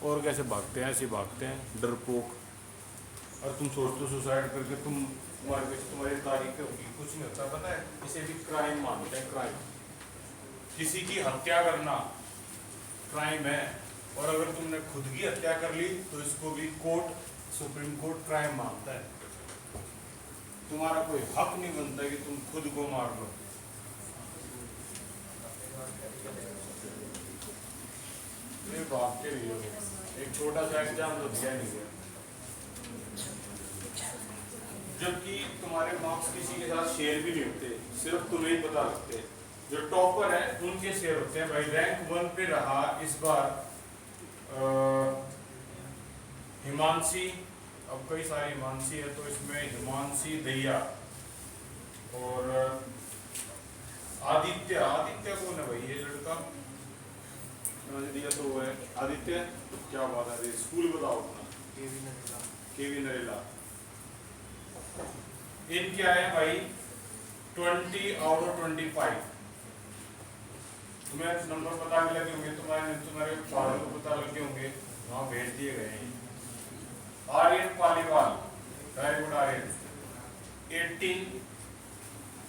और कैसे भागते हैं, ऐसे भागते हैं डरपोक। और तुम सोचते हो सुसाइड करके तुम्हारी तारीख होगी, कुछ नहीं होता। पता है, इसे भी क्राइम मानते हैं। क्राइम, किसी की हत्या करना क्राइम है। और अगर तुमने खुद की हत्या कर ली तो इसको भी कोर्ट, सुप्रीम कोर्ट क्राइम मानता है। तुम्हारा कोई हक नहीं बनता कि तुम खुद को मार लो। भागते भी हो, एक छोटा सा एग्जाम तो दिया नहीं गया। जबकि तुम्हारे मार्क्स किसी के साथ शेयर भी नहीं होते, सिर्फ तुम्हें ही पता लगते। जो टॉपर है उनके शेयर होते हैं। भाई रैंक 1 पे रहा इस बार हिमांशी। अब कई सारी हिमांशी है, तो इसमें हिमांशी दहिया और आदित्य। आदित्य कौन है भाई? ये लड़का दिया तो वो है आदित्य। क्या बात है, स्कूल बताओ अपना। केवी नरेला। इन क्या है भाई? 20/25। तुम्हें नंबर पता भी लगे होंगे, तुम्हारे फादर को पता लगे होंगे, वहां भेज दिए गए हैं। Aryan Paliwal, very good Aryan. 18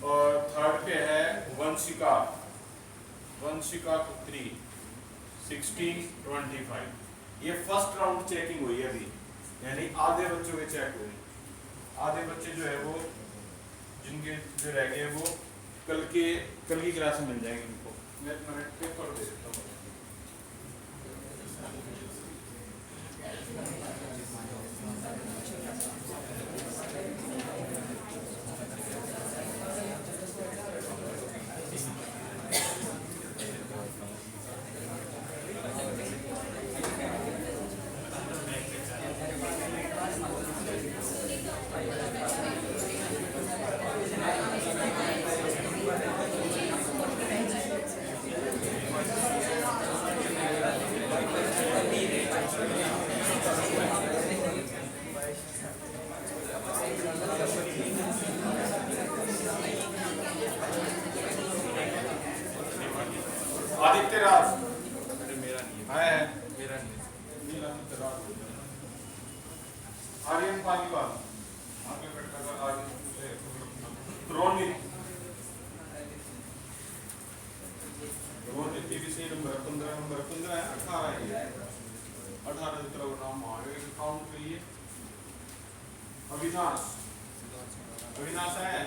और थर्ड पे है वंशिका, वंशिका पुत्री 16/25। ये फर्स्ट राउंड चेकिंग हुई है अभी, यानी आधे बच्चों के चेक हुए। आधे बच्चे जो है वो, जिनके जो रह गए वो कल की क्लास में मिल जाएंगे इनको। मैं पेपर दे देता हूँ। आदित्य राज, मेरा नहीं है, मेरा नहीं है। आर्यन पालीवाल, आगे बैठा था रोनित। रोनित भी सही नंबर 15 नंबर 15 है। 18 है, 18 की तरफ नाम आगे काउंट करिए। अविनाश, अविनाश है,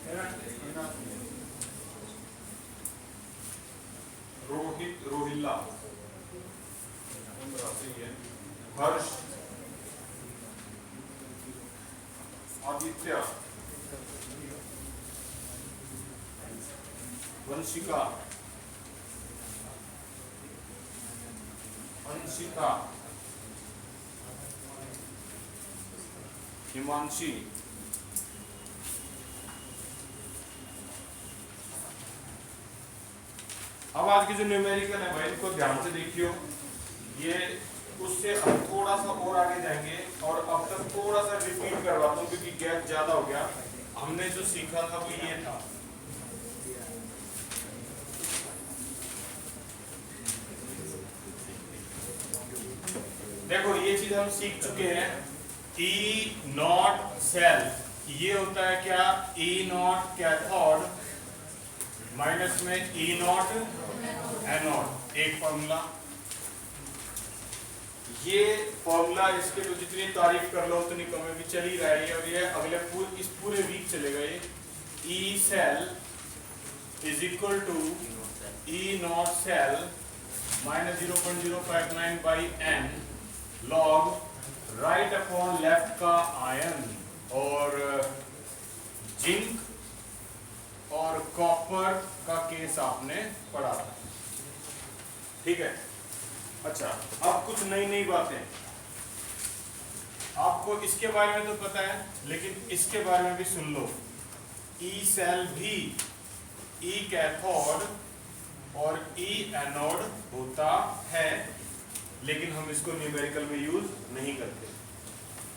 अविनाश नहीं है। रोहित, रोहिल्ला, हर्ष, आदित्य, वंशिका, अंशिका, हिमांशी, अब आज की जो न्यूमेरिकल है भाई, इनको ध्यान से देखियो। ये उससे अब थोड़ा सा और आगे जाएंगे, और अब तक थोड़ा सा रिपीट करवाता हूँ क्योंकि गैप ज्यादा हो गया। हमने जो सीखा था वो ये था, देखो ये चीज हम सीख चुके हैं। E नॉट सेल, ये होता है क्या? E नॉट कैथोड माइनस में E नॉट एनोड। एक फॉर्मूला, ये फॉर्मूला, इसके तो जितनी तारीफ कर लो उतनी कमी भी चली रही है। और ये अगले इस पूरे वीक चलेगा ये। E cell is equal to E not cell minus 0.059 by n log right upon left का आयन और जिंक और कॉपर का केस आपने पढ़ा था, ठीक है। अच्छा, अब कुछ नई नई बातें आपको इसके बारे में तो पता है, लेकिन इसके बारे में भी सुन लो। ई सेल भी ई कैथोड और ई एनोड होता है, लेकिन हम इसको न्यूमेरिकल में यूज नहीं करते।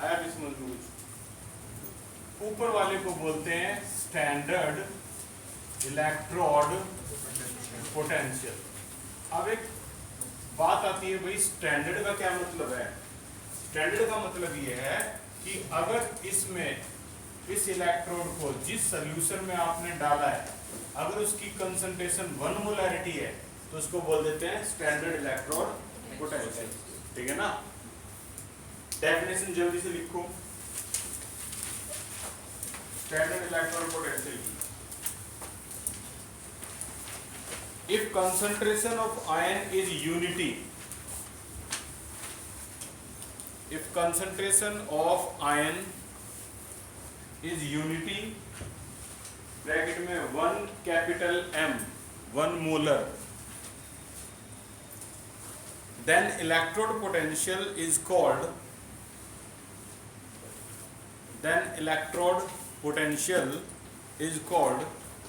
आया इसमें यूज। ऊपर वाले को बोलते हैं स्टैंडर्ड इलेक्ट्रोड पोटेंशियल। अब एक बात आती है भाई स्टैंडर्ड का क्या मतलब है। स्टैंडर्ड का मतलब ये है कि अगर इसमें इस इलेक्ट्रोड को जिस सोल्यूशन में आपने डाला है अगर उसकी कंसंट्रेशन 1 मोलैरिटी है तो उसको बोल देते हैं स्टैंडर्ड इलेक्ट्रोड पोटेंशियल। ठीक है ना। डेफिनेशन जल्दी से लिखो स्टैंडर्ड इलेक्ट्रोड पोटेंशियल की। If concentration of ion is unity, if concentration of ion is unity, bracket में 1 capital M 1 molar, then electrode potential is called, then electrode potential is called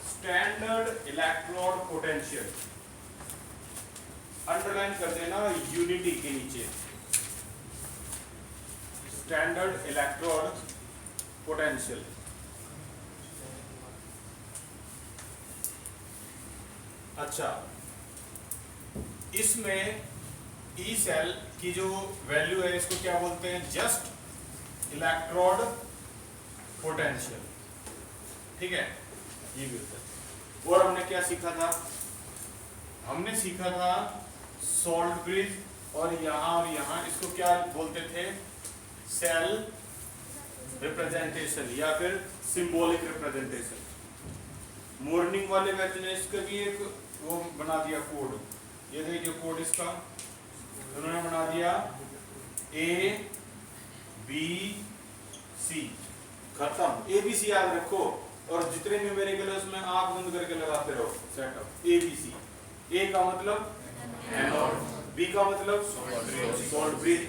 standard electrode potential. Underline कर देना unity के नीचे standard electrode potential. अच्छा इसमें E cell की जो value है इसको क्या बोलते हैं जस्ट इलेक्ट्रोड पोटेंशियल। ठीक है ये भी होता है। और हमने क्या सीखा था हमने सीखा था सॉल्ट ब्रिज और यहाँ इसको क्या बोलते थे सेल रिप्रेजेंटेशन या फिर सिंबॉलिक रिप्रेजेंटेशन। मॉर्निंग वाले बैच ने इसका भी एक वो बना दिया कोड। ये देखिए कोड इसका उन्होंने बना दिया ABC खत्म। ABC याद रखो और जितने न्यूमेरिकल है उसमें आंख बंद करके लगाते रहो सेटअप। ABC ए का मतलब एनोड, बी का मतलब सॉल्ट ब्रिज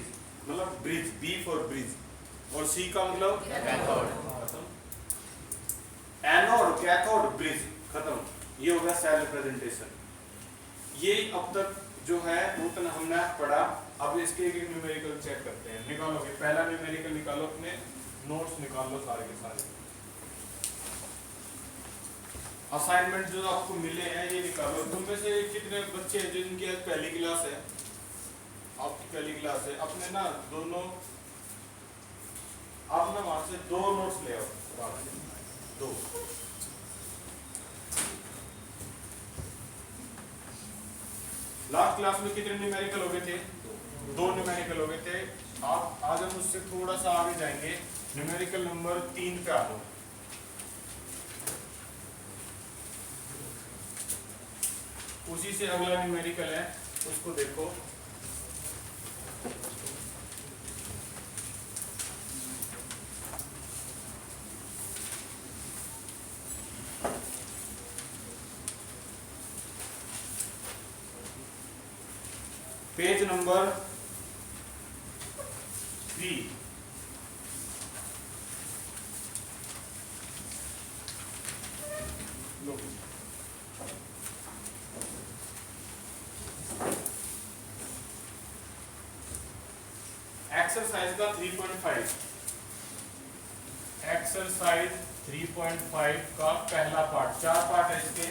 मतलब ब्रिज बी फॉर ब्रिज और सी का मतलब कैथोड। एनोड कैथोड ब्रिज खत्म। ये हो गया सेल रिप्रेजेंटेशन। ये अब तक जो है नूतन हमने पढ़ा। अब इसके एक न्यूमेरिकल चेक करते हैं। निकालोगे पहला न्यूमेरिकल निकालो अपने नोट्स निकाल लो सारे के सारे। असाइनमेंट जो आपको मिले हैं ये निकालो। तुम में से कितने बच्चे हैं जिनकी आज पहली क्लास है आपकी पहली क्लास है अपने ना दोनों आप ना वहां से 2 नोट्स ले आओ 2। लास्ट क्लास में कितने न्यूमेरिकल हो गए थे 2 न्यूमेरिकल हो गए थे। आप आज हम उससे थोड़ा सा आगे जाएंगे न्यूमेरिकल नंबर 3 पे आ दो। उसी से अगला न्यूमेरिकल है उसको देखो। पेज नंबर 3 लो। एक्सरसाइज का 3.5 एक्सरसाइज 3.5 का पहला पार्ट 4 पार्ट है इसके।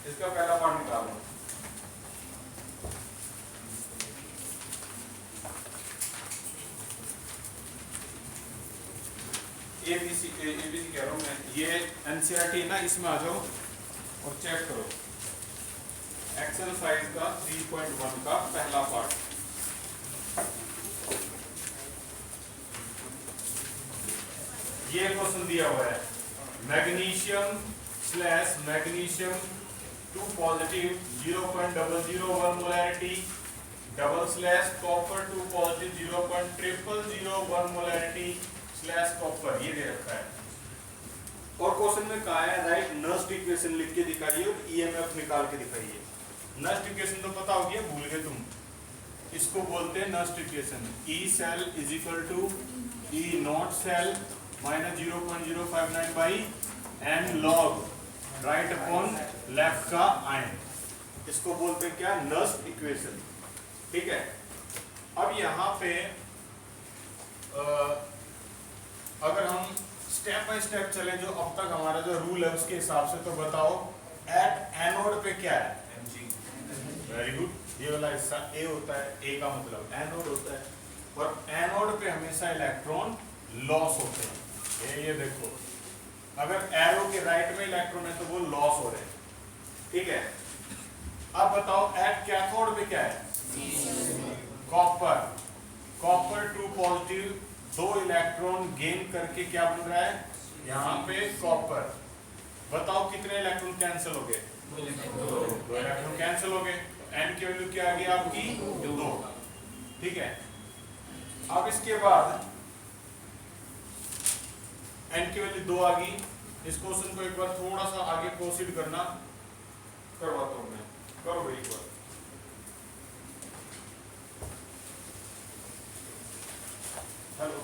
इसका पहला पार्ट निकालो। एबीसी कह रहा हूं मैं। ये एनसीईआरटी ना इसमें आ जाओ और चेक करो एक्सरसाइज का 3.1 का पहला पार्ट। ये क्वेश्चन दिया हुआ है magnesium magnesium 2 positive 0.001 molarity copper 2 positive 0.0001 molarity copper ये दे रखा है। और क्वेश्चन में कहा है राइट नस्ट इक्वेशन लिख के दिखाइए और ईएमएफ निकाल के दिखाइए। नस्ट इक्वेशन तो पता होगी भूल गए तुम। इसको बोलते हैं Nernst equation E cell is equal to E not cell minus 0.059 by N log right upon left का आयन। इसको बोलते हैं क्या नस्ट इक्वेशन। ठीक है। अब यहाँ पे अगर हम स्टेप बाय स्टेप चले जो अब तक हमारा जो रूल है उसके हिसाब से तो बताओ एट एनोड पे क्या है वेरी गुड। ये वाला हिस्सा ए होता है, ए का मतलब एनोड होता है, और एनोड पे हमेशा इलेक्ट्रॉन लॉस होते हैं। ये देखो, अगर एरो के राइट में इलेक्ट्रॉन है तो वो लॉस हो रहे हैं, ठीक है। अब बताओ एट कैथोड पे क्या है? Copper. Copper 2 positive, 2 electron gain करके क्या बन रहा है यहाँ पे कॉपर। बताओ कितने इलेक्ट्रॉन कैंसिल हो गए? 2 इलेक्ट्रॉन कैंसिल हो गए। एन की वैल्यू क्या आ गई आपकी? 2, ठीक है। अब इसके बाद एन की वैल्यू 2 आ गई। इस क्वेश्चन को एक बार थोड़ा सा आगे प्रोसीड करना, करवाता हूं मैं, करो भाई एक बार। हेलो,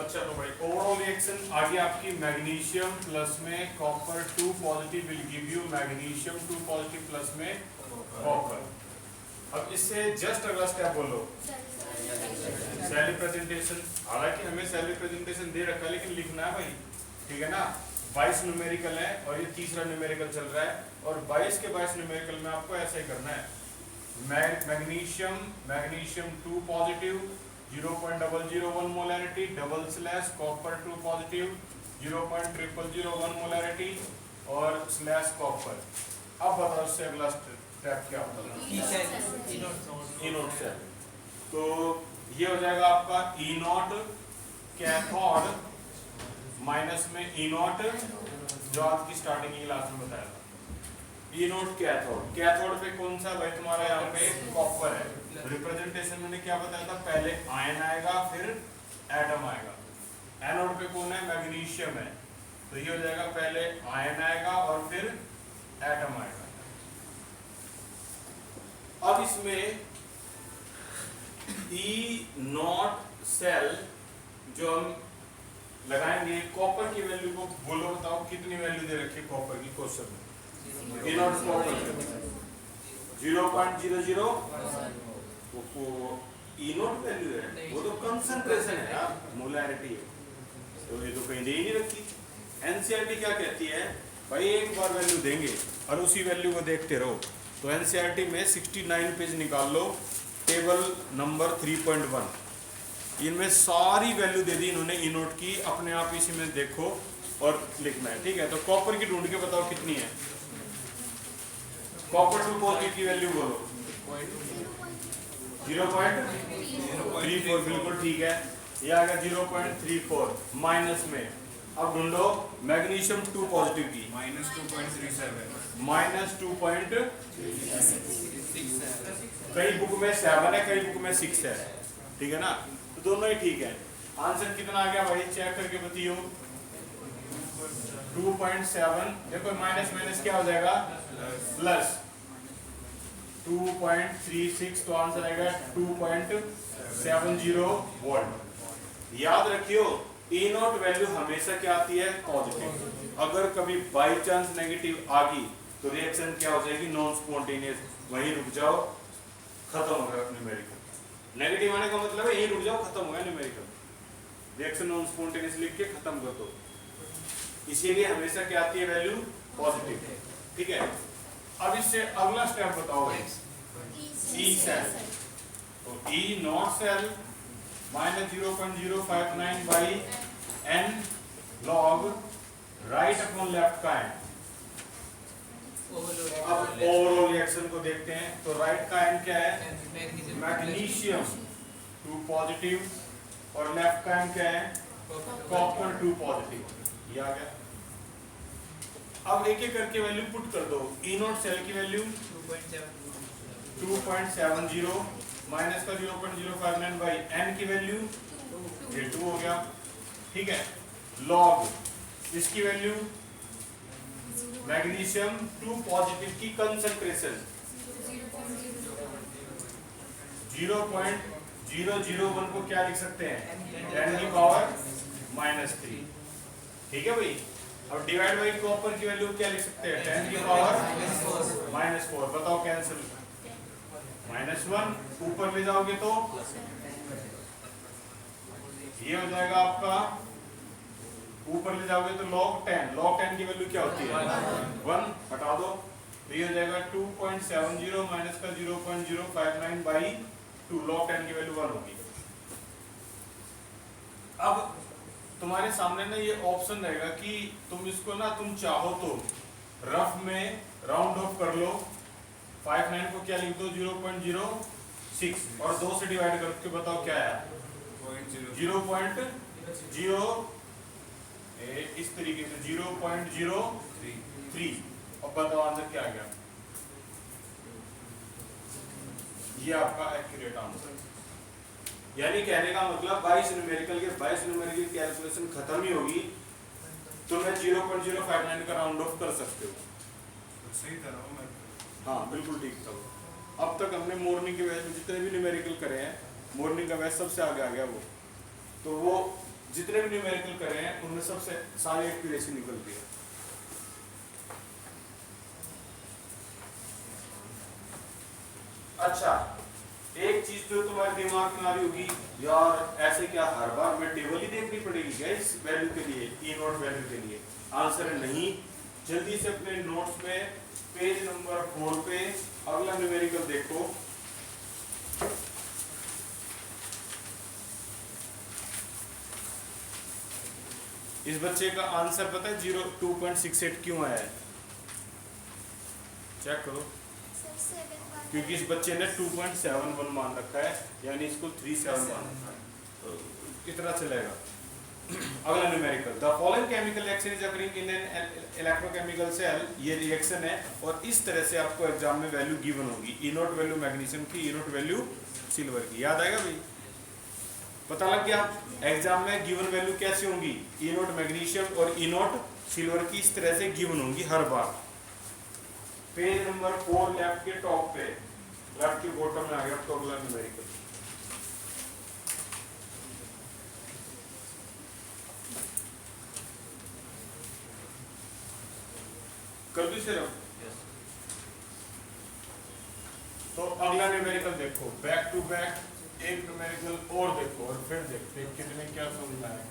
अच्छा तो भाई ओवरऑल रिएक्शन आ गया आपकी मैग्नीशियम प्लस में copper 2 positive will give you magnesium 2 positive plus में कॉपर। अब इससे जस्ट अगला स्टेप बोलो सेल रिप्रेजेंटेशन। हालांकि हमें सेल रिप्रेजेंटेशन दे रखा है लेकिन लिखना है भाई, ठीक है ना। 22 न्यूमेरिकल है और ये तीसरा न्यूमेरिकल चल रहा है, और 22 के 22 न्यूमेरिकल में आपको ऐसे ही करना है। Magnesium 2 positive 0.001 molarity double slash copper 2 positive 0.0001 molarity और स्लैश कॉपर। अब बताओ इससे अगला स्टेप क्या होगा? इनोट सेल। तो ये हो जाएगा आपका ई नॉट कैथोड माइनस में ई नॉट, जो आपकी स्टार्टिंग की क्लास में बताया था। ई नॉट कैथोड, कैथोड पे कौन सा भाई तुम्हारा यहाँ पे कॉपर है। रिप्रेजेंटेशन मैंने क्या बताया था, पहले आयन आएगा फिर एटम आएगा। एनोड पे कौन है? मैग्नीशियम है, तो ये हो जाएगा पहले आयन आएगा और फिर एटम आएगा। अब इसमें ई नॉट सेल जो हम लगाएंगे, कॉपर की वैल्यू को बोलो, बताओ कितनी वैल्यू दे रखी है कॉपर की क्वेश्चन में? E nought copper 0.00 E nought value है, वो तो कंसंट्रेशन है यार, मोलैरिटी है, तो ये तो कहीं दे ही नहीं रखी। एनसीईआरटी क्या कहती है भाई, एक बार वैल्यू देंगे और उसी वैल्यू को देखते रहो। तो एनसीईआरटी में 69 पेज निकाल लो, टेबल नंबर 3.1, इनमें सारी वैल्यू दे दी इन्होंने ई नोट की, अपने आप इसी में देखो और लिखना है, ठीक है। तो कॉपर की ढूंढ के बताओ कितनी है। कॉपर 2 पॉजिटिव की वैल्यू बोलो 0.34, बिल्कुल ठीक है, ये आ गया 0.34 माइनस में। अब ढूंढो मैग्नीशियम 2 पॉजिटिव की -2.36, कई बुक में 7 है कई बुक में 6 है, ठीक है ना, तो दोनों ही ठीक है। आंसर कितना आ गया भाई, चेक करके बताइयो। 2.7, देखो माइनस माइनस क्या हो जाएगा प्लस 2.36, तो आंसर आएगा 2.70 वोल्ट। याद रखियो ई नॉट वैल्यू हमेशा क्या आती है पॉजिटिव। अगर कभी बाई चांस नेगेटिव आ गई तो रिएक्शन क्या हो जाएगी नॉन स्पॉन्टेनियस, वहीं रुक जाओ, खत्म हो गया न्यूमेरिकल। नेगेटिव आने का मतलब है यहीं रुक जाओ, खत्म हो गया न्यूमेरिकल, रिएक्शन नॉन स्पॉन्टेनियस लिख के खत्म कर दो। इसीलिए हमेशा क्या आती है वैल्यू पॉजिटिव। ठीक है, अब इससे अगला स्टेप बताओ ई सेल। तो E not cell minus 0.059 by N log right upon left का एन। अब ओवरऑल रिएक्शन को देखते हैं। तो राइट का एन क्या है मैग्नीशियम 2 पॉजिटिव और लेफ्ट का एन क्या है कॉपर 2 पॉजिटिव। ये आ गया। अब एक एक करके वैल्यू पुट कर दो। ई नॉट सेल की वैल्यू 2.70 माइनस का 0.059 बाई एन की वैल्यू ये 2 हो गया। ठीक है, लॉग इसकी वैल्यू मैग्नीशियम 2 पॉजिटिव की कंसंट्रेशन 0.001 को क्या लिख सकते हैं 10 की पावर -3। ठीक है भाई। अब डिवाइड बाई कॉपर की वैल्यू क्या लिख सकते हैं 10 की पावर -4। बताओ कैंसिल, -1 ऊपर ले जाओगे तो ये हो जाएगा आपका, ऊपर ले जाओगे तो log 10 की वैल्यू क्या होती है 1, हटा दो तो ये हो जाएगा 2.70 माइनस का 0.059 बाई 2, log 10 की वैल्यू 1 होगी। अब तुम्हारे सामने ना ये ऑप्शन रहेगा कि तुम इसको ना तुम चाहो तो रफ में राउंड ऑफ कर लो, 59 को क्या लिख दो 0.06 और 2 से डिवाइड करके बताओ क्या है 0.0 इस तरीके से 0.03। अब बताओ आंसर क्या आ गया। ये आपका एक्यूरेट आंसर। यानी कहने का मतलब 22 न्यूमेरिकल की कैलकुलेशन खत्म ही होगी तो मैं 0.059 का राउंड ऑफ कर सकते हो। सही था ना मैं। हाँ बिल्कुल ठीक था। अब तक हमने मॉर्निंग के बैच में जितने भी न्यूमेरिकल करे हैं, मॉर्निंग का बैच सबसे आगे आ गया वो। तो वो जितने भी न्यूमेरिकल करे हैं उनमें सबसे सारी एक्यूरेसी निकलती है। अच्छा, एक चीज जो तुम्हारे दिमाग में आ रही होगी, यार ऐसे क्या हर बार मैं टेबल ही देखनी पड़ेगी क्या इस वैल्यू के लिए, ई नोट वैल्यू के लिए? आंसर है नहीं। जल्दी से अपने नोट्स में पेज नंबर 4 पे अगला न्यूमेरिकल देखो। इस बच्चे का आंसर पता है 2.68 क्यों आया है? चेक करो, क्योंकि इस बच्चे ने 2.71 मान रखा है, यानी इसको 37 मान रखा है। तो कितना चलेगा? अगला numerical, the following chemical reaction is occurring in an electrochemical cell. ये रिएक्शन है और इस तरह से आपको एग्जाम में वैल्यू गिवन होगी। ई नोट वैल्यू मैग्नीशियम की, ई नोट वैल्यू सिल्वर की। याद आएगा भाई? पता लग गया एग्जाम में गिवन वैल्यू कैसी होंगी, ई नोट मैग्नीशियम और ई नोट सिल्वर की इस तरह से गिवन होंगी हर बार। पेज नंबर 4 लेफ्ट के टॉप पे, लेफ्ट के बॉटम में आ गया तो अगला न्यूमेरिकल। कर दी सिर्फ तो अगला न्यूमेरिकल देखो, बैक टू बैक एक न्यूमेरिकल और देखो और फिर देखते हैं कितने क्या समझ आएगा।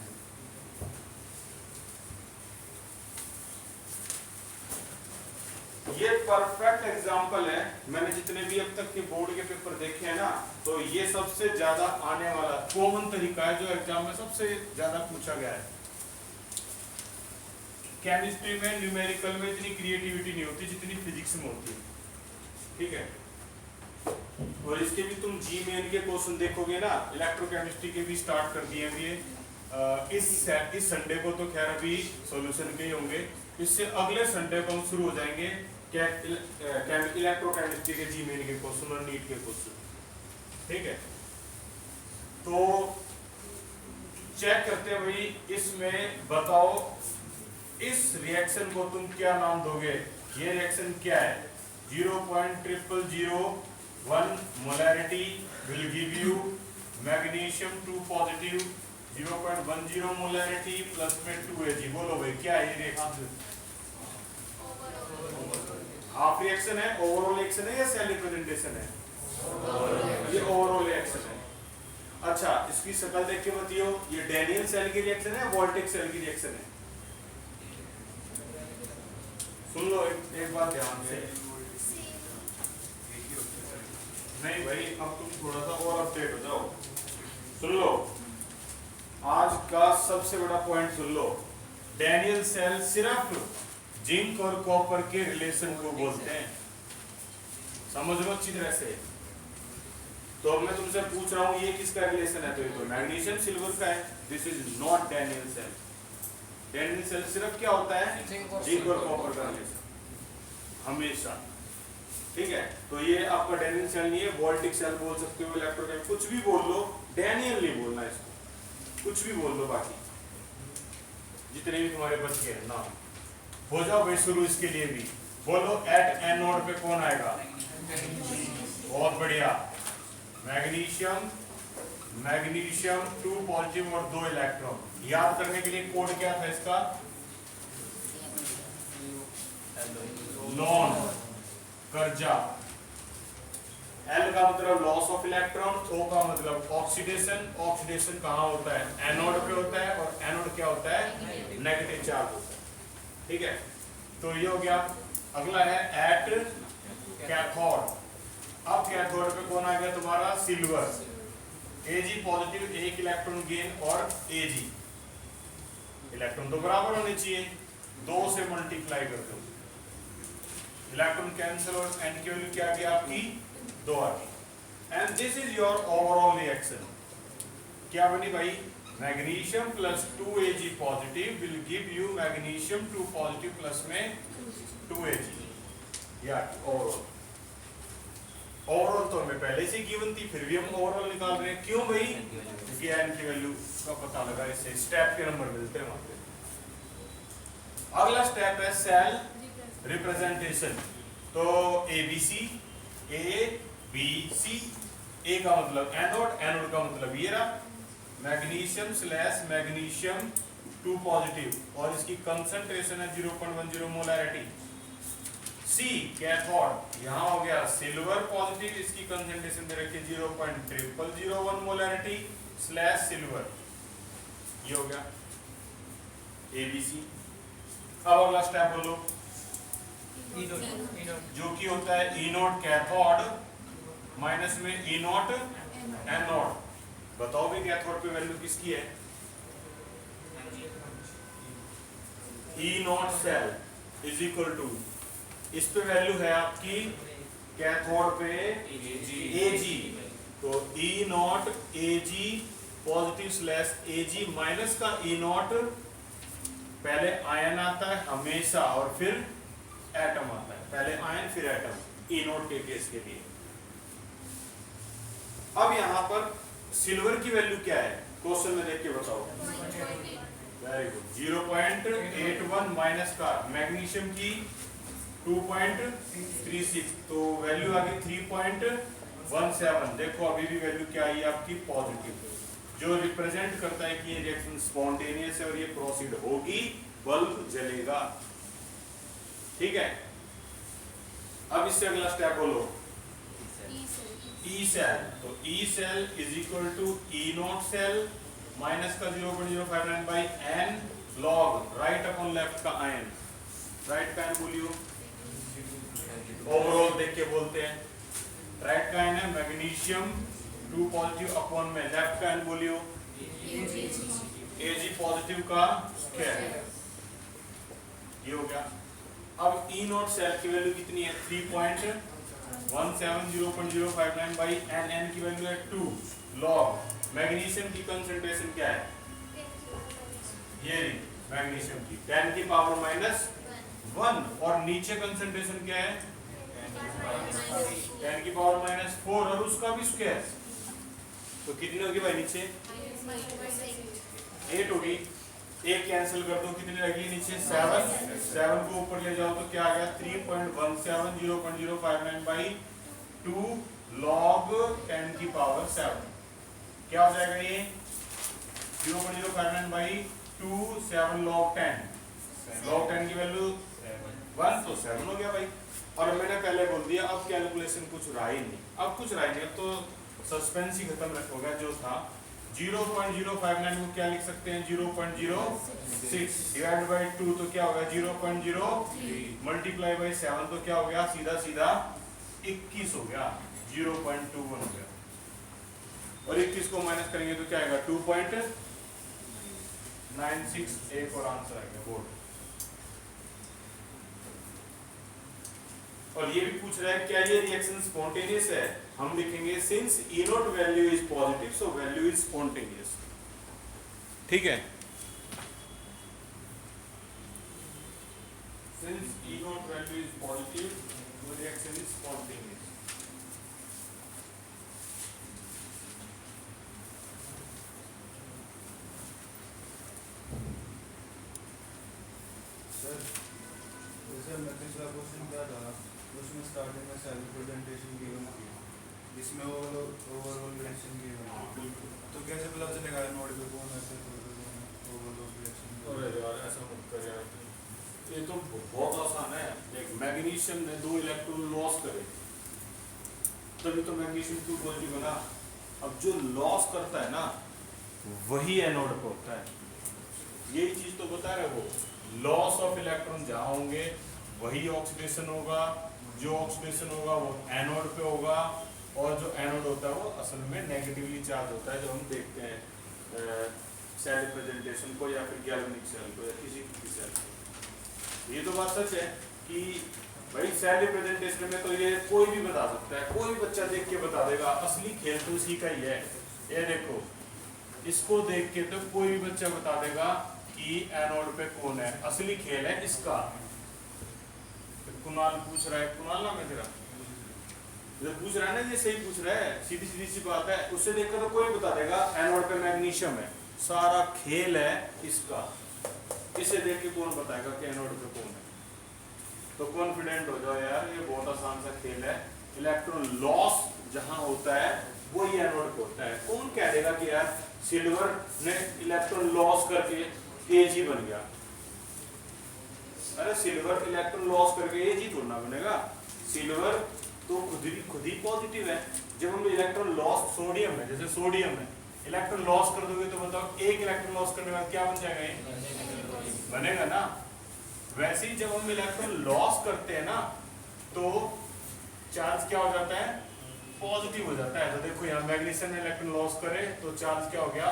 ये परफेक्ट एग्जांपल है। मैंने जितने भी अब तक के बोर्ड के पेपर देखे हैं ना, तो ये सबसे ज्यादा आने वाला कॉमन तरीका है जो एग्जाम में सबसे ज्यादा पूछा गया है। केमिस्ट्री में न्यूमेरिकल में इतनी क्रिएटिविटी नहीं होती जितनी फिजिक्स में होती है। ठीक है, और इसके भी तुम जी मेन के क्वेश्चन देखोगे ना, इलेक्ट्रोकेमिस्ट्री के भी स्टार्ट कर दिए हैं। इस संडे को तो खैर अभी सॉल्यूशन के ही होंगे, इससे अगले संडे को हम शुरू हो जाएंगे इलेक्ट्रोकेमिस्ट्री के जी मेन के क्वेश्चन और नीट के क्वेश्चन। ठीक है, तो चेक करते हैं भाई, इसमें बताओ इस रिएक्शन को तुम क्या नाम दोगे? ये रिएक्शन क्या है? 0.0001 molarity will give you magnesium 2 positive, 0.10 molarity plus में 2 Ag। बोलो भाई क्या है ये रिएक्शन? हाफ रिएक्शन है, ओवरऑल रिएक्शन है या सेल रिप्रेजेंटेशन है? ये ओवरऑल रिएक्शन है। अच्छा, इसकी शक्ल देख के बताइयो, ये डैनियल सेल की रिएक्शन है, वोल्टेक सेल की रिएक्शन है? सुन लो एक बात ध्यान से। नहीं भाई, अब तुम थोड़ा सा और अपडेट हो जाओ। सुन लो, आज का सबसे बड़ा पॉइंट सुन लो। डैनियल सेल सिर्फ जिंक और कॉपर के रिलेशन को बोलते हैं, समझ लो अच्छी तरह से। तो अब मैं तुमसे पूछ रहा हूं ये किसका रिलेशन है? तो ये तो मैग्नीशियम सिल्वर का है। This is not Daniell cell. Daniell cell सिर्फ क्या होता है? जिंक और कॉपर का रिलेशन हमेशा, ठीक है। तो ये आपका डैनियल सेल नहीं है, वोल्टिक सेल बोल सकते हो, इलेक्ट्रोकेल, कुछ भी बोल लो, डैनियल नहीं बोलना इसको, कुछ भी बोल लो। बाकी जितने भी तुम्हारे बच गए ना, हो जाओ भाई शुरू इसके लिए भी। बोलो एट एनोड पे कौन आएगा? बहुत बढ़िया, मैग्नीशियम, मैग्नीशियम 2 पॉजिटिव और 2 इलेक्ट्रॉन। याद करने के लिए कोड क्या था इसका? लॉन कर्जा। एल का मतलब लॉस ऑफ इलेक्ट्रॉन, ओ का मतलब ऑक्सीडेशन। ऑक्सीडेशन कहाँ होता है? एनोड पे होता है, और एनोड क्या होता है? नेगेटिव चार्ज होता है, ठीक है। तो ये हो गया। अगला है एट कैथोड। अब कैथोड पे कौन आ गया तुम्हारा? सिल्वर। Ag पॉजिटिव, एक इलेक्ट्रॉन गेन और Ag। इलेक्ट्रॉन तो बराबर होने चाहिए, 2 से मल्टीप्लाई कर दो, इलेक्ट्रॉन कैंसिल और n की वैल्यू क्या आ गई आपकी? 2 आ गई। And this is your overall reaction. क्या बनी भाई? Magnesium plus 2 Ag positive will give you magnesium 2 positive plus में 2 Ag। या ओवरऑल, ओवरऑल तो हमें पहले से गिवन थी, फिर भी हम ओवरऑल निकाल रहे हैं। क्यों भाई? क्योंकि n की वैल्यू का पता लगा, इससे स्टेप के नंबर मिलते हैं वहां पे। अगला स्टेप है सेल रिप्रेजेंटेशन। तो ABC, ABC, A का मतलब एनोड, एनोड का मतलब ये रहा मैग्नीशियम स्लैश मैग्नीशियम 2 पॉजिटिव, और इसकी कंसंट्रेशन है 0.10 मोलैरिटी। C कैथोड, यहाँ हो गया सिल्वर पॉजिटिव, इसकी कंसंट्रेशन दे रखी 0.0001 मोलैरिटी स्लैश सिल्वर। ये हो गया ABC। अब अगला स्टेप बोलो, जो कि होता है E नोट कैथोड माइनस में E नोट एनोड। बताओ भी कैथोड पे वैल्यू किसकी है? E not cell is equal to, इस पे वैल्यू है आपकी कैथोड पे Ag। तो E not Ag positive slash Ag minus का E नॉट, पहले आयन आता है हमेशा और फिर एटम आता है, पहले आयन फिर एटम, E नॉट के केस के लिए। अब यहां पर सिल्वर की वैल्यू क्या है? क्वेश्चन में देख के बताओ। वेरी गुड, 0.81 माइनस का मैग्नीशियम की 2.36, तो वैल्यू आ गई 3.17। देखो अभी भी वैल्यू क्या आई आपकी? पॉजिटिव, जो रिप्रेजेंट करता है कि ये रिएक्शन स्पॉन्टेनियस है और ये प्रोसीड होगी, बल्ब जलेगा, ठीक है। अब इससे अगला स्टेप बोलो, E सेल। तो E cell is equal to E not cell minus का 0.059 by n log right upon left का आयन। राइट का आयन बोलियो, ओवरऑल देख के बोलते हैं। राइट का आयन है मैग्नीशियम 2 पॉजिटिव अपॉन में लेफ्ट का आयन बोलियो Ag पॉजिटिव का स्क्वायर। ये हो गया। अब E नॉट सेल की वैल्यू कितनी है? 3.170.059 बाई n की वैल्यू है 2 लॉग मैग्नीशियम की कंसंट्रेशन क्या है? ये मैग्नीशियम की 10 की पावर माइनस 1, और नीचे कंसंट्रेशन क्या है? 10 की पावर माइनस 4, और उसका भी स्क्वायर। तो कितनी होगी भाई नीचे? 8 होगी। एक कैंसिल कर दो, कितनी लगी नीचे 7, 7 को ऊपर ले जाओ तो क्या आ गया 3.170.059 बाई 2 log 10 की पावर 7। क्या हो जाएगा ये 0.059 बाई 2 7 log 10, log 10 की वैल्यू 1 तो 7 हो गया भाई। और मैंने पहले बोल दिया अब कैलकुलेशन कुछ रहा ही नहीं, अब कुछ रहा ही नहीं, अब तो सस्पेंस ही खत्म हो गया जो था। 0.059 को क्या लिख सकते हैं 0.06 डिवाइड बाई 2 तो क्या होगा 0.03 मल्टीप्लाई बाई 7 तो क्या हो गया सीधा सीधा 21 हो गया, 0.21 हो गया। और 21 को माइनस करेंगे तो क्या आएगा 2.96, एक और आंसर आएगा बोर्ड। और ये भी पूछ रहा है क्या ये रिएक्शन स्पॉन्टेनियस है, हम लिखेंगे since E not value is positive so value is spontaneous. ठीक है, since E not value is positive वो रिएक्शन इज स्पॉन्टेनियस। सर जैसे मैं पिछला क्वेश्चन क्या था उसमें स्टार्टिंग में सेल प्रेजेंटेशन गिवन थी जिसमें ओवरऑल रिएक्शन गिवन थी, तो कैसे पता चलेगा नोड पे कौन है ओवरऑल रिएक्शन? अरे यार ऐसा मत कर यार, ये तो बहुत आसान है। एक मैग्नीशियम ने 2 इलेक्ट्रॉन लॉस करे तभी तो मैग्नीशियम 2 पॉजिटिव बना। अब जो लॉस करता है ना वही एनोड पे होता है, यही चीज तो बता रहे हो। लॉस ऑफ इलेक्ट्रॉन जहां होंगे वही ऑक्सीडेशन होगा, जो ऑक्सीडेशन होगा वो एनोड पे होगा, और जो एनोड होता है वो असल में नेगेटिवली चार्ज होता है। जो हम देखते हैं सेल रिप्रेजेंटेशन को या फिर गैल्वेनिक सेल को या किसी भी सेल को, ये तो बात सच है कि भाई सेल रिप्रेजेंटेशन में तो ये कोई भी बता सकता है, कोई भी बच्चा देख के बता देगा। असली खेल तो इसी का ही है। ये देखो इसको देख के तो कोई भी बच्चा बता देगा कि एनोड पे कौन है, असली खेल है इसका। कुणाल पूछ रहा है, कुणाल नाम है तेरा, जो पूछ रहा है ना ये सही पूछ रहा है, सीधी सीधी सी बात है। उससे देखकर तो कोई बता देगा एनोड पे मैग्नीशियम है, सारा खेल है इसका। इसे देख के कौन बताएगा कि एनोड पे कौन है? तो कॉन्फिडेंट हो जाओ यार, ये बहुत आसान सा खेल है। इलेक्ट्रॉन लॉस जहां होता है वो ही एनोड पे होता है। कौन कह देगा कि यार सिल्वर ने इलेक्ट्रॉन लॉस करके Ag बन गया? अरे सिल्वर इलेक्ट्रॉन लॉस करके Ag थोड़ा ना बनेगा। सिल्वर तो खुद ही पॉजिटिव है। जब हम इलेक्ट्रॉन लॉस सोडियम है, जैसे सोडियम है, इलेक्ट्रॉन लॉस कर दोगे तो बताओ एक इलेक्ट्रॉन लॉस करने के बाद क्या बन जाएगा? ये बनेगा ना। वैसे ही जब हम इलेक्ट्रॉन लॉस करते हैं ना तो चार्ज क्या हो जाता है? पॉजिटिव हो जाता है। तो देखो यहाँ मैग्नीशियम ने इलेक्ट्रॉन लॉस करे तो चार्ज क्या हो गया?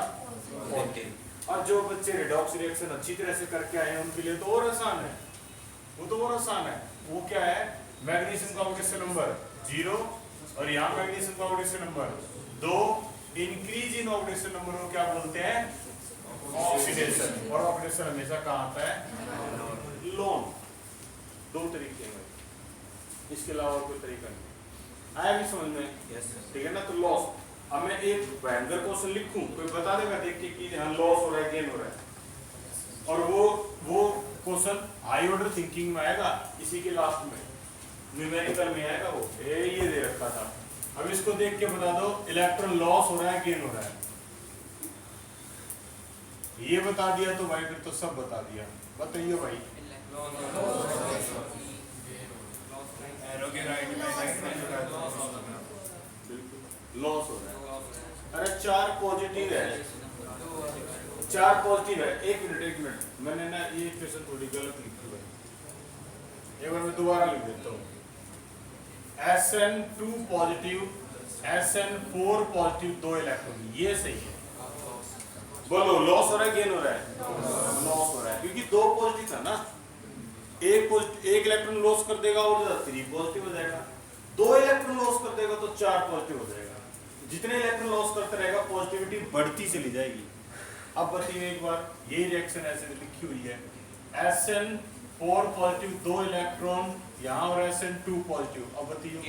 पॉजिटिव। और जो बच्चे रिडॉक्स रिएक्शन अच्छी तरह से करके आए हैं उनके लिए तो और आसान है, वो तो और आसान है। वो क्या है? मैग्नीशियम का ऑक्सीडेशन नंबर 0 और यहाँ मैग्नीशियम का oxidation number 2। Increase in oxidation number को क्या बोलते हैं? ऑक्सीडेशन। और ऑक्सीडेशन हमेशा कहाँ आता है? लोन। दो तरीके हैं, इसके अलावा और कोई तरीका नहीं। आया भी समझ में? ठीक है ना। तो लॉस, अब मैं एक भयंकर क्वेश्चन लिखूं, कोई बता देगा देख के कि हाँ लॉस हो रहा है, गेन हो रहा है। और वो क्वेश्चन हाई ऑर्डर थिंकिंग में आएगा, इसी के लास्ट में न्यूमेरिकल में आएगा। वो ये दे रखा था। अब इसको देख के बता दो इलेक्ट्रॉन लॉस हो रहा है, गेन हो रहा है। ये बता दिया तो भाई फिर तो सब बता दिया। बताइए भाई। लॉस हो रहा है। अरे 4 पॉजिटिव है, 4 पॉजिटिव है। एक मिनट मैंने ना ये इक्वेशन थोड़ी गलत लिखी है, एक बार मैं दोबारा लिख देता हूँ। SN2 positive, SN4 positive, 2 electron, ये सही है। बोलो लॉस हो रहा है, गेन हो रहा है? लॉस हो रहा है, क्योंकि 2 पॉजिटिव था ना। एक इलेक्ट्रॉन लॉस कर देगा और 3 पॉजिटिव हो जाएगा। 2 इलेक्ट्रॉन लॉस कर देगा तो 4 पॉजिटिव हो जाएगा। जितने इलेक्ट्रॉन लॉस करते रहेगा पॉजिटिविटी बढ़ती चली जाएगी। अब बताइए एक बार, ये रिएक्शन ऐसे लिखी हुई है, SN4 पॉजिटिव 2 इलेक्ट्रॉन यहाँ और SN2 पॉजिटिव। अब बताइए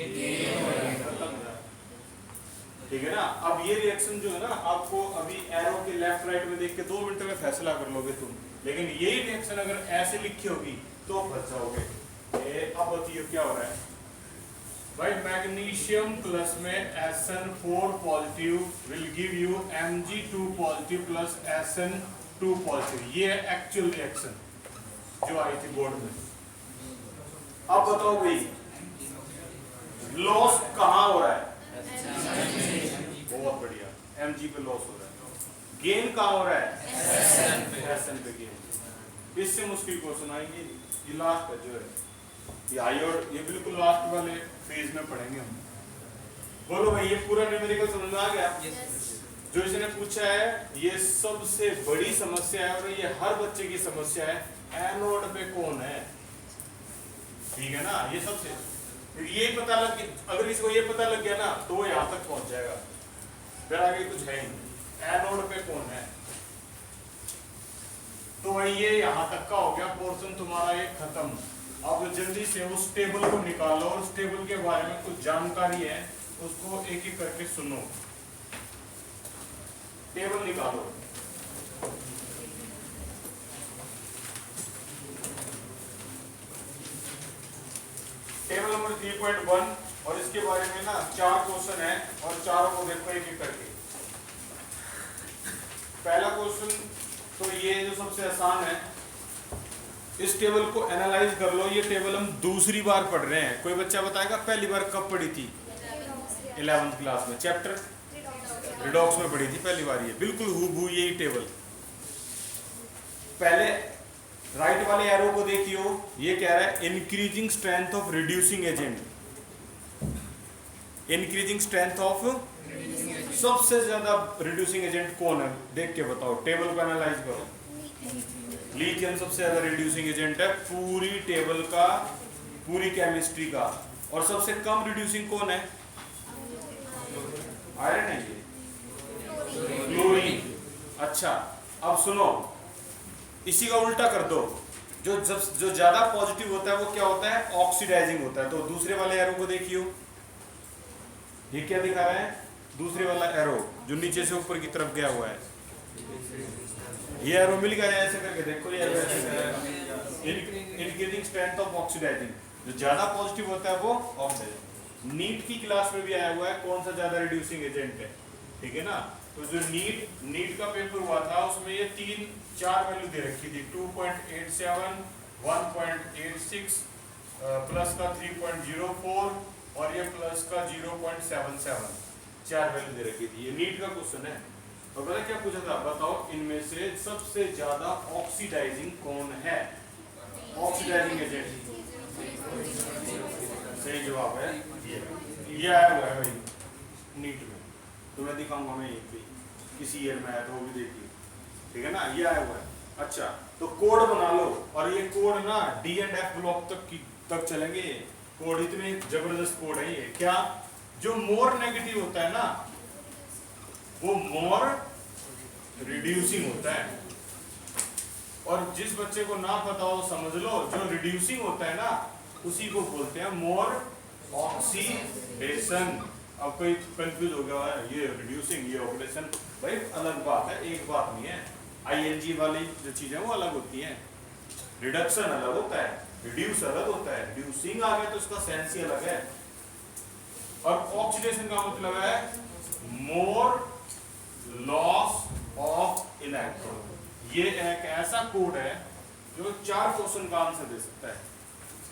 ठीक है ना। अब ये रिएक्शन जो है ना, आपको अभी एरो के लेफ्ट राइट में देख के 2 मिनट में फैसला कर लोगे तुम। लेकिन यही रिएक्शन अगर ऐसे लिखी होगी तो फंस जाओगे। अब बताइए क्या हो रहा है भाई, मैग्नीशियम प्लस में SN4 positive will give you Mg2 positive plus SN2 positive. ये है एक्चुअल रिएक्शन जो आई थी बोर्ड में। अब बताओ भाई लॉस कहां हो रहा है? बहुत बढ़िया, Mg पे लॉस हो रहा है। गेन कहां हो रहा है? SN पे गेन। इससे मुश्किल क्वेश्चन आएंगे, ये लास्ट है जो है ये आयोड, ये बिल्कुल लास्ट वाले फेज में पढ़ेंगे हम। बोलो भाई ये पूरा न्यूमेरिकल समझ में आ गया? जो इसने पूछा है ये सबसे बड़ी समस्या है और ये हर बच्चे की समस्या है, एनोड पे कौन है, ठीक है ना? ये सबसे ये पता लग गया, अगर इसको ये पता लग गया ना तो वो यहाँ तक पहुंच जाएगा, फिर आगे कुछ है ही नहीं। एनोड पे कौन है, तो भाई ये यहाँ तक का हो गया पोर्शन तुम्हारा ये खत्म। अब जल्दी से उस टेबल को निकालो और उस टेबल के बारे में कुछ जानकारी है उसको एक एक करके सुनो। टेबल निकालो। टेबल नंबर 3.1 और इसके बारे में ना 4 क्वेश्चन है और चारों को देखो एक एक करके। पहला क्वेश्चन तो ये जो सबसे आसान है, इस टेबल को एनालाइज कर लो। ये टेबल हम दूसरी बार पढ़ रहे हैं। कोई बच्चा बताएगा पहली बार कब पढ़ी थी? 11th क्लास में, चैप्टर रिडॉक्स में पढ़ी थी पहली बार। ये बिल्कुल हूबहू यही टेबल। पहले राइट वाले एरो को देखियो, ये कह रहा है increasing strength of reducing agent. Increasing strength of, सबसे ज्यादा रिड्यूसिंग एजेंट कौन है देख के बताओ, टेबल को एनालाइज करो। लिथियम सबसे ज्यादा रिड्यूसिंग एजेंट है पूरी टेबल का, पूरी केमिस्ट्री का। और सबसे कम रिड्यूसिंग कौन है? आयरन है ये, क्लोरीन। अच्छा अब सुनो, इसी का उल्टा कर दो। जो ज्यादा पॉजिटिव होता है वो क्या होता है? ऑक्सीडाइजिंग होता है। तो दूसरे वाले एरो को देखियो, ये क्या दिखा रहा है? दूसरे वाला एरो जो नीचे से ऊपर की तरफ गया हुआ है, ये एरो मिल गया है ऐसे करके देखो। ये इंक्रीजिंग स्ट्रेंथ ऑफ ऑक्सीडाइजिंग, जो ज्यादा पॉजिटिव होता है वो ऑक्सीडाइजिंग। नीट की क्लास में भी आया हुआ है कौन सा ज्यादा रिड्यूसिंग एजेंट है, ठीक है ना? तो जो नीट का पेपर हुआ था उसमें ये 3-4 वैल्यू दे रखी थी, 2.87, 1.86, प्लस का 3.04 और ये प्लस का 0.77, 4 वैल्यू दे रखी थी। ये नीट का क्वेश्चन है। और पता क्या पूछा था? बताओ इनमें से सबसे ज्यादा ऑक्सीडाइजिंग कौन है? ऑक्सीडाइजिंग एजेंट, सही जवाब है ये आया हुआ है भाई नीट में। तो मैं दिखाऊंगा, मैं यहीं पे किसी ईयर में आया था वो भी देखिए, ठीक है ना? ये आया हुआ है। अच्छा तो कोड बना लो, और ये कोड ना D&F ब्लॉक तक चलेंगे। ये कोड इतने जबरदस्त कोड है। ये क्या, जो मोर नेगेटिव होता है ना वो मोर रिड्यूसिंग होता है। और जिस बच्चे को ना पता हो समझ लो, जो रिड्यूसिंग होता है ना उसी को बोलते हैं मोर ऑक्सीडेशन। अब कोई कंफ्यूज हो गया है, ये रिड्यूसिंग ये ऑक्सीडेशन, भाई अलग बात है, एक बात नहीं है। ING वाली जो चीजें वो अलग होती हैं, रिडक्शन अलग होता है, रिड्यूस अलग होता है, रिड्यूसिंग आ गया तो उसका सेंस ही अलग है। और ऑक्सीडेशन का मतलब है मोर लॉस ऑफ इलेक्ट्रॉन। ये एक ऐसा कोड है जो 4 क्वेश्चन का आंसर दे सकता है।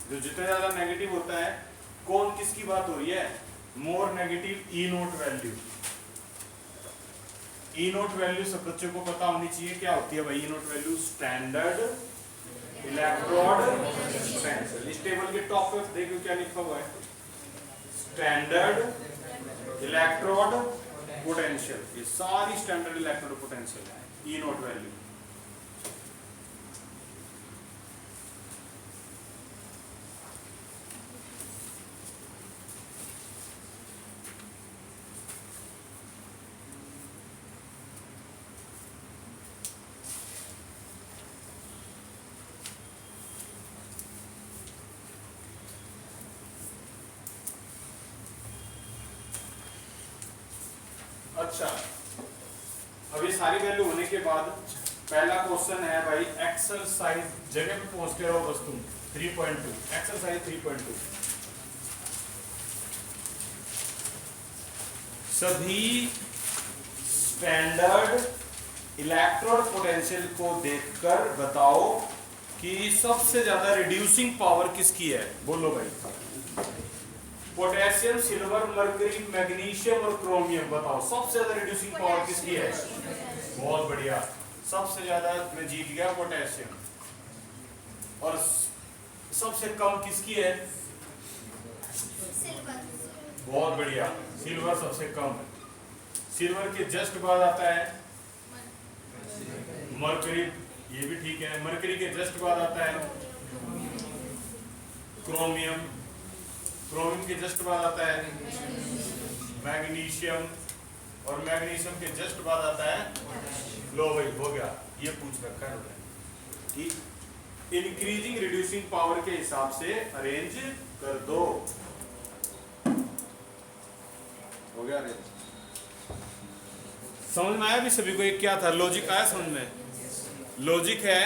जो जितना ज्यादा नेगेटिव होता है, कौन किसकी बात हो रही है? More negative E nought value. E nought value सब बच्चों को पता होनी चाहिए क्या होती है भाई। E nought value standard electrode potential. इस टेबल के टॉप पे देखो क्या लिखा हुआ है, स्टैंडर्ड इलेक्ट्रोड पोटेंशियल। ये सारी स्टैंडर्ड इलेक्ट्रोड पोटेंशियल है, ई नोट वैल्यू। अच्छा अब ये सारी वैल्यू होने के बाद पहला क्वेश्चन है भाई एक्सरसाइज, जगह पे पहुंचते रहो बस तुम। 3.2 एक्सरसाइज 3.2। सभी स्टैंडर्ड इलेक्ट्रोड पोटेंशियल को देखकर बताओ कि सबसे ज्यादा रिड्यूसिंग पावर किसकी है। बोलो भाई। पोटेशियम, सिल्वर, मरकरी, मैग्नीशियम और क्रोमियम, बताओ सबसे ज्यादा रिड्यूसिंग पावर किसकी है। बहुत बढ़िया, सबसे ज्यादा मैं जीत गया पोटेशियम। और सबसे कम किसकी है। बहुत बढ़िया, सिल्वर सबसे कम है। सिल्वर के जस्ट बाद आता है मरकरी, ये भी ठीक है। मरकरी के जस्ट बाद आता है क्रोमियम, क्रोमियम के जस्ट बाद आता है मैग्नीशियम, और मैग्नीशियम के जस्ट बाद आता है। लो भाई हो गया, ये पूछ रखा है कि इंक्रीजिंग रिड्यूसिंग पावर के हिसाब से अरेंज कर दो। हो गया अरेंज। समझ में आया भी सभी को ये क्या था, लॉजिक आया समझ में। लॉजिक है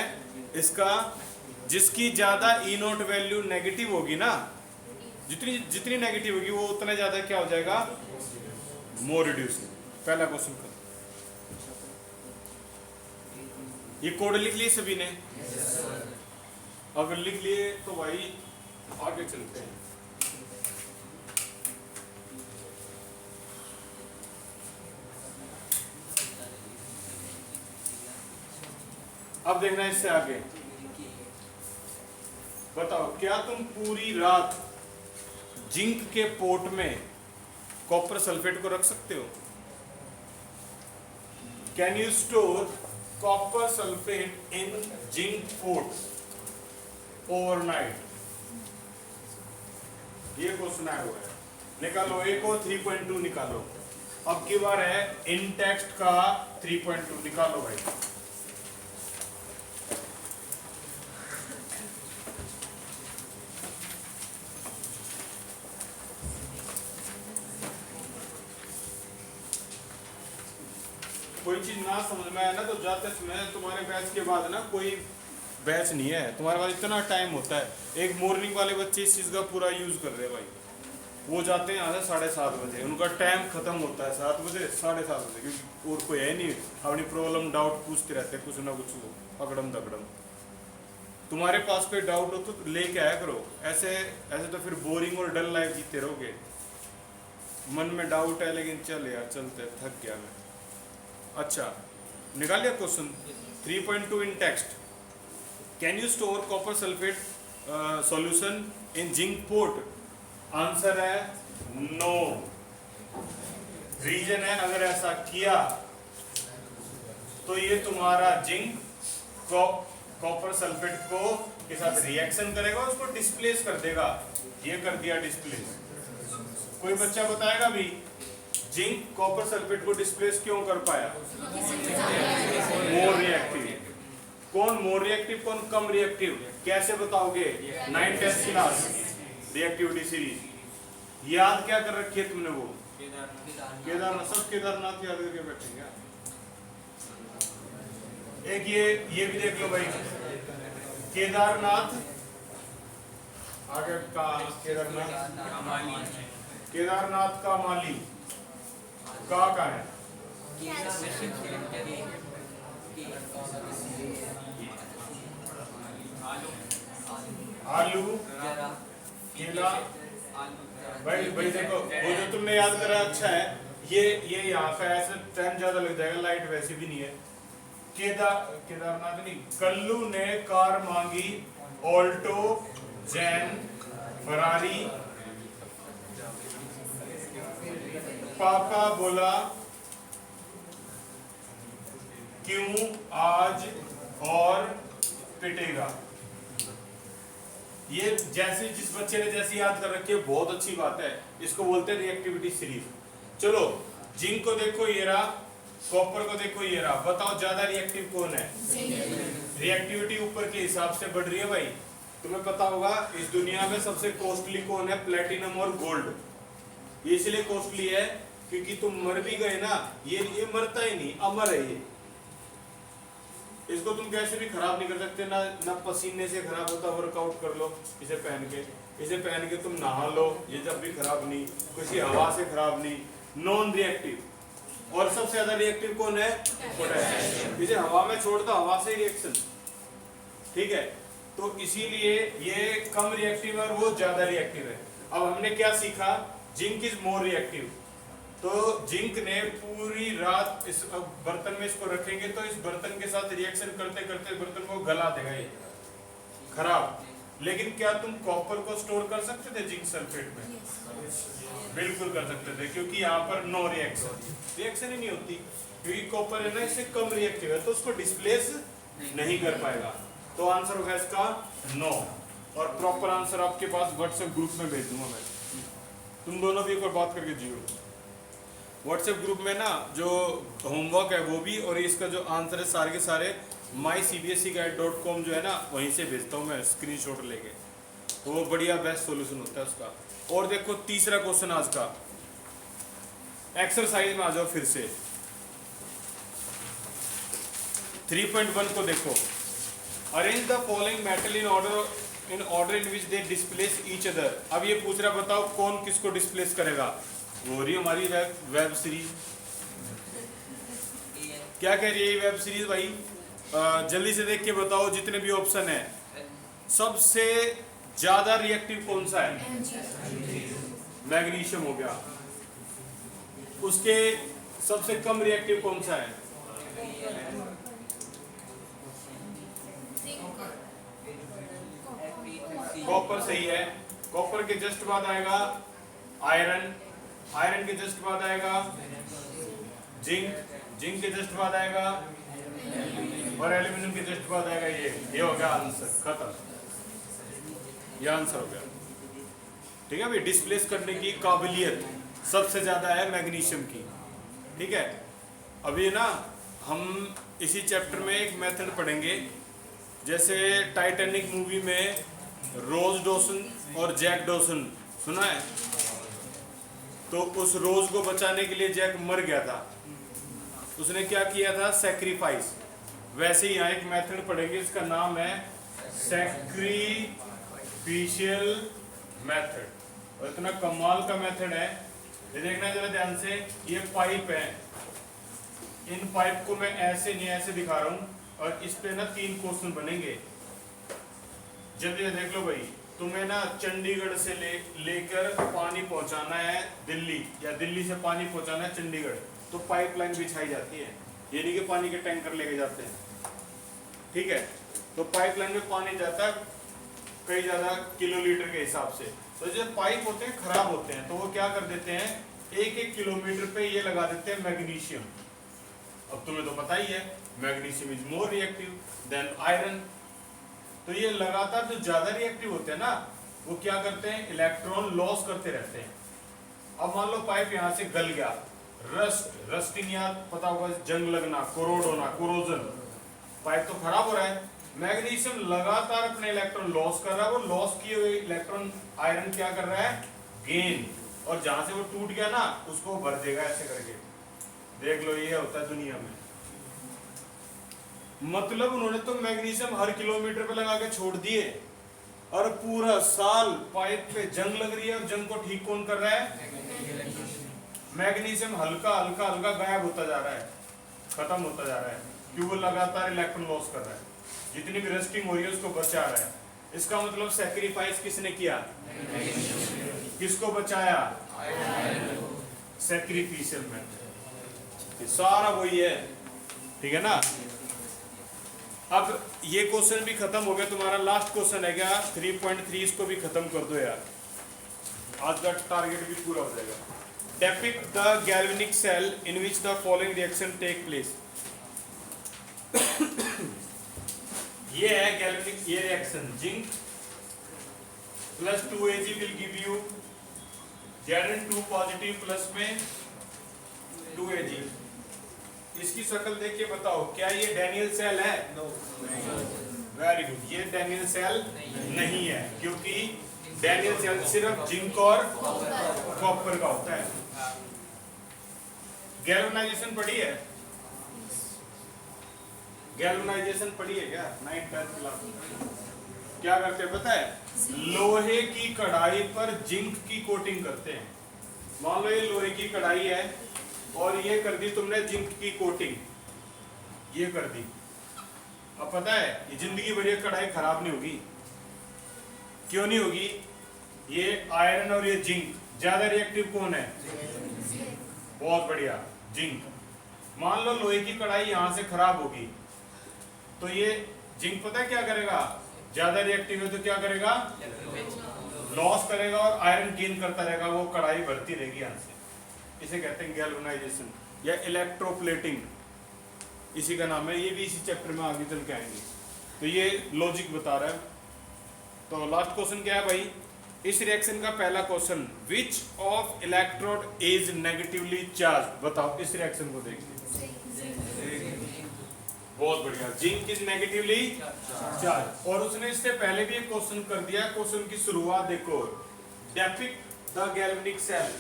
इसका, जिसकी ज्यादा ई नोट वैल्यू नेगेटिव होगी ना, जितनी जितनी नेगेटिव होगी वो उतना ज्यादा क्या हो जाएगा, मोर रिड्यूसिंग। पहला क्वेश्चन कर, ये कोड लिख लिए सभी ने। अगर लिख लिए तो भाई आगे चलते हैं। अब देखना इससे आगे। बताओ क्या तुम पूरी रात जिंक के पोर्ट में कॉपर सल्फेट को रख सकते हो। Can you store copper sulphate in zinc port overnight. ये क्वेश्चन आया हुआ है, निकालो। एक और 3.2 निकालो। अब की बार है इन टेक्स्ट का 3.2 निकालो भाई। कोई चीज ना समझ में आए ना तो जाते समय तुम्हारे बैच के बाद ना कोई बैच नहीं है तुम्हारे पास, इतना टाइम होता है। एक मॉर्निंग वाले बच्चे इस चीज का पूरा यूज कर रहे हैं भाई। वो जाते हैं यहाँ से 7:30 बजे, उनका टाइम खत्म होता है 7 बजे 7:30 बजे, क्योंकि और कोई है नहीं। अपनी प्रॉब्लम डाउट पूछते रहते हैं, कुछ ना कुछ अकड़म दकड़म। तुम्हारे पास कोई डाउट हो तो लेके आया करो। ऐसे ऐसे तो फिर बोरिंग और डल लाइफ जीते रहोगे। मन में डाउट है लेकिन चल यार चलते, थक गया मैं। अच्छा निकाल लिया question 3.2 in text. Can you store copper sulphate solution in zinc port. Answer है नो। रीजन है अगर ऐसा किया तो ये तुम्हारा जिंक कॉपर सल्फेट को के साथ रिएक्शन करेगा, उसको डिस्प्लेस कर देगा। ये कर दिया डिस्प्लेस। कोई बच्चा बताएगा भी जिंक कॉपर सल्फेट को डिस्प्लेस क्यों कर पाया। More reactive. कौन मोर रिएक्टिव कौन कम रिएक्टिव, कैसे बताओगे। 9th क्लास रिएक्टिविटी सीरीज याद क्या कर रखी है तुमने। वो केदारनाथ, सब केदारनाथ याद करके बैठेंगे। एक ये भी देख लो भाई, केदारनाथ आगे का केदारनाथ का माली का है। आलू, केला। भाई देखो वो जो तुमने याद करा अच्छा है। ये यहाँ का ऐसे टाइम ज्यादा लग जाएगा, लाइट वैसे भी नहीं है। केदारनाथ नहीं, कल्लू ने कार मांगी, ऑल्टो, जैन, फरारी। पापा बोला क्यों आज और पिटेगा। ये जैसे जिस बच्चे ने जैसी याद कर रखी है बहुत अच्छी बात है। इसको बोलते हैं रिएक्टिविटी सीरीज। चलो जिंक को देखो ये रहा, कॉपर को देखो ये रहा। बताओ ज्यादा रिएक्टिव कौन है। रिएक्टिविटी ऊपर के हिसाब से बढ़ रही है भाई। तुम्हें पता होगा इस दुनिया में सबसे कॉस्टली कौन है, प्लेटिनम और गोल्ड। ये इसलिए कॉस्टली है क्योंकि तुम मर भी गए ना, ये मरता ही नहीं, अमर है ये। इसको तुम कैसे भी खराब नहीं कर सकते, ना ना पसीने से खराब होता, वर्कआउट कर लो इसे पहन के तुम नहा लो, ये जब भी खराब नहीं, किसी हवा से खराब नहीं, नॉन रिएक्टिव। और सबसे ज्यादा रिएक्टिव कौन है? पोटेशियम। इसे हवा में छोड़ दो, हवा से रिएक्शन, ठीक है। तो इसीलिए ये कम रिएक्टिव है और वो ज्यादा रिएक्टिव है। अब हमने क्या सीखा? Zinc is more reactive. तो जिंक ने पूरी रात इस बर्तन में इसको रखेंगे तो इस बर्तन के साथ रिएक्शन करते करते बर्तन को गला देगा ये खराब। लेकिन क्या तुम कॉपर को स्टोर कर सकते थे जिंक सल्फेट में? बिल्कुल कर सकते थे, क्योंकि यहाँ पर नो रिएक्शन ही नहीं होती, क्योंकि कॉपर है ना इससे कम रिएक्टिव है, तो उसको डिस्प्लेस नहीं कर पाएगा। तो आंसर होगा इसका नो। और प्रॉपर आंसर आपके पास व्हाट्सएप ग्रुप में भेज दूंगा मैं, तुम दोनों भी एक बार बात करके जियो। व्हाट्सएप ग्रुप में ना जो होमवर्क है वो भी, और इसका जो आंसर है सारे के सारे mycbseguide.com जो है ना वहीं से भेजता हूँ मैं स्क्रीनशॉट लेके, तो वो बढ़िया बेस्ट सॉल्यूशन होता है उसका। और देखो तीसरा क्वेश्चन आज का, एक्सरसाइज में आ जाओ फिर से। 3.1 को देखो, arrange the following metal in order in which they displace each other. अब ये पूछ रहा बताओ कौन किसको डिस्प्लेस करेगा? वो रही हमारी वेब सीरीज। क्या कह रही है वेब सीरीज भाई? जल्दी से देख के बताओ जितने भी ऑप्शन है, सबसे ज्यादा रिएक्टिव कौन सा है? मैग्नीशियम हो गया। उसके सबसे कम रिएक्टिव कौन सा है? कॉपर सही है। कॉपर के जस्ट बाद आएगा आयरन, आयरन के जस्ट बाद आएगा जिंक, जिंक के जस्ट बाद आएगा और एल्यूमिनियम के जस्ट बाद आएगा ये हो गया आंसर, खत्म। ये आंसर हो गया, ठीक है भाई। डिस्प्लेस करने की काबिलियत सबसे ज्यादा है मैग्नीशियम की, ठीक है। अभी ना हम इसी चैप्टर में एक मेथड पढ़ेंगे, जैसे टाइटैनिक मूवी में रोज डॉसन और जैक डॉसन सुना है? तो उस रोज को बचाने के लिए जैक मर गया था, उसने क्या किया था? सैक्रिफाइस। वैसे ही यहाँ एक मेथड पढ़ेंगे, इसका नाम है सैक्रिफिशियल मेथड। और इतना कमाल का मेथड है, ये देखना जरा ध्यान से। ये पाइप है, इन पाइप को मैं ऐसे नहीं ऐसे दिखा रहा हूँ, और इस पे ना 3 क्वेश्चन बनेंगे। जल्दी से देख लो भाई, तुम्हें ना चंडीगढ़ से लेकर पानी पहुंचाना है दिल्ली, या दिल्ली से पानी पहुंचाना है चंडीगढ़, तो पाइपलाइन बिछाई जाती है, ये नहीं कि पानी के टैंकर लेके जाते हैं, ठीक है। तो पाइपलाइन में पानी जाता है कई ज्यादा किलोलीटर के हिसाब से। तो जो पाइप होते हैं खराब होते हैं, तो वो क्या कर देते हैं, 1-1 किलोमीटर पे ये लगा देते हैं मैग्नीशियम। अब तुम्हें तो पता ही है magnesium is more reactive than iron. तो ये लगातार जो ज्यादा रिएक्टिव होते हैं ना, वो क्या करते हैं? इलेक्ट्रॉन लॉस करते रहते हैं। अब मान लो पाइप यहाँ से गल गया, रस्टिंग या पता होगा जंग लगना, कोरोड होना, कोरोजन, पाइप तो खराब हो रहा है। मैग्नीशियम लगातार अपने इलेक्ट्रॉन लॉस कर रहा है, वो लॉस किए हुए इलेक्ट्रॉन आयरन क्या कर रहा है? गेन। और जहां से वो टूट गया ना, उसको भर देगा ऐसे करके। देख लो ये होता है दुनिया में। मतलब उन्होंने तो मैग्नीशियम हर किलोमीटर पे लगा के छोड़ दिए, और पूरा साल पाइप पे जंग लग रही है, और जंग को ठीक कौन कर रहा है? मैग्नीशियम हल्का हल्का हल्का गायब होता जा रहा है, खत्म होता जा रहा है, क्यों? वो लगातार इलेक्ट्रॉन लॉस कर रहा है, जितनी भी रस्टिंग हो रही है उसको बचा रहा है। इसका मतलब सैक्रिफाइस किसने किया? किसको बचाया? Sacrificial method. सारा वही है, ठीक है ना। अब ये क्वेश्चन भी खत्म हो गया, तुम्हारा लास्ट क्वेश्चन है क्या 3.3, इसको भी खत्म कर दो यार, आज का टारगेट भी पूरा हो जाएगा। Depict the galvanic cell in which the following reaction take place. ये है गैल्वेनिक, ये reaction, zinc plus 2Ag will give you Zn2 positive plus में 2Ag। इसकी शक्ल देख के बताओ, क्या ये डैनियल सेल है? वेरी गुड, ये डैनियल सेल नहीं है, क्योंकि डैनियल सेल सिर्फ जिंक और कॉपर का होता है। गैल्वेनाइजेशन पढ़ी है? गैल्वेनाइजेशन पढ़ी है क्या 9th 10th क्लास में? क्या करते हैं पता है? लोहे की कढ़ाई पर जिंक की कोटिंग करते हैं। मान लो ये लोहे की कढ़ाई है और ये कर दी तुमने जिंक की कोटिंग, ये कर दी। अब पता है ये जिंदगी भर ये कढ़ाई खराब नहीं होगी। क्यों नहीं होगी? ये आयरन और ये जिंक, ज्यादा रिएक्टिव कौन है? बहुत बढ़िया, जिंक। मान लो लोहे की कढ़ाई यहां से खराब होगी तो ये जिंक पता है क्या करेगा? ज्यादा रिएक्टिव है तो क्या करेगा? लॉस करेगा और आयरन गेन करता रहेगा, वो कढ़ाई बढ़ती रहेगी यहां से। इसे कहते हैं गैल्वेनाइजेशन या इलेक्ट्रोप्लेटिंग, इसी का नाम है। ये भी इसी चैप्टर में आगे चल के आएंगे। तो ये लॉजिक बता रहा है। तो लास्ट क्वेश्चन क्या है भाई? इस रिएक्शन का पहला question, which of electrode is negatively charge? बताओ इस रिएक्शन को देखिए। बहुत बढ़िया, जिंक इज नेगेटिवली चार्ज। और उसने इससे पहले भी एक क्वेश्चन कर दिया। क्वेश्चन की शुरुआत देखो, depict the galvanic cell.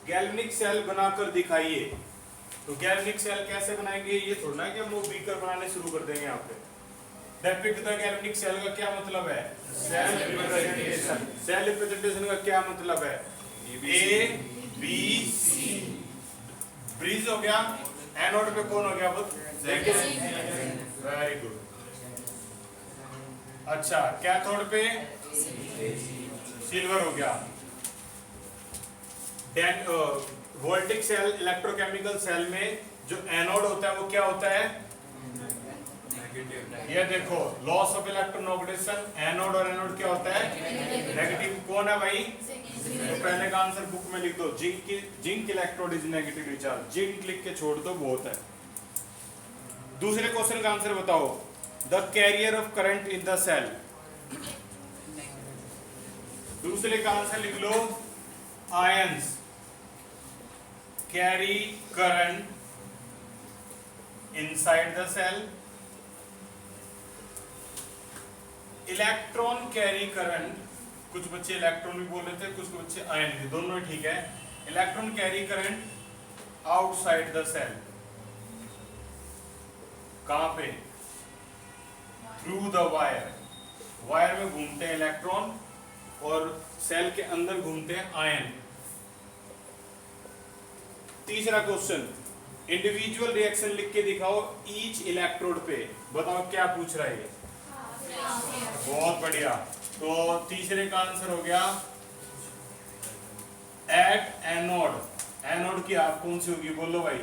Galvanic cell बनाकर दिखाइए। तो गैल्वेनिक सेल कैसे बनाएंगे? ये थोड़ा है कि हम वो बीकर बनाने शुरू कर देंगे यहाँ पे। डेपिक्ट द गैल्वेनिक सेल का क्या मतलब है? Cell representation. सेल रिप्रेजेंटेशन का क्या मतलब है? A B C. ब्रिज हो गया, एनोड पे कौन हो गया? Very good. अच्छा, कैथोड पे सिल्वर हो गया। वोल्टिक सेल, इलेक्ट्रोकेमिकल सेल में जो एनोड होता है वो क्या होता है? ये देखो, लॉस ऑफ इलेक्ट्रोनेगेटिवेशन, एनोड और एनोड क्या होता है? नेगेटिव। कौन है भाई? तो पहले का आंसर बुक में लिख दो, zinc electrode is negatively charge. Zinc लिख के छोड़ दो, बहुत है। दूसरे क्वेश्चन का आंसर बताओ, the carrier of current in the cell. दूसरे का आंसर लिख लो, ions carry current inside the cell. Electron carry current, कुछ बच्चे इलेक्ट्रॉन भी बोल रहे थे, कुछ बच्चे आयन भी, दोनों ठीक है। Electron carry current outside the cell. कहां पे? Through the wire. वायर में घूमते हैं इलेक्ट्रॉन और सेल के अंदर घूमते हैं आयन। तीसरा क्वेश्चन, इंडिविजुअल रिएक्शन लिख के दिखाओ ईच इलेक्ट्रोड पे। बताओ क्या पूछ रहा है? बहुत बढ़िया। तो तीसरे का आंसर हो गया एट एनोड। एनोड की आप कौन सी होगी? बोलो भाई।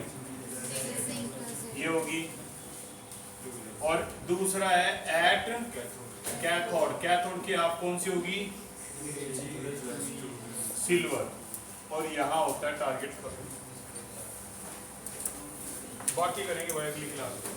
ये होगी। और दूसरा है एट कैथोड। कैथोड की आप कौन सी होगी? सिल्वर। और यहां होता है टारगेट पर। बाकी करेंगे भाई अगली क्लास में।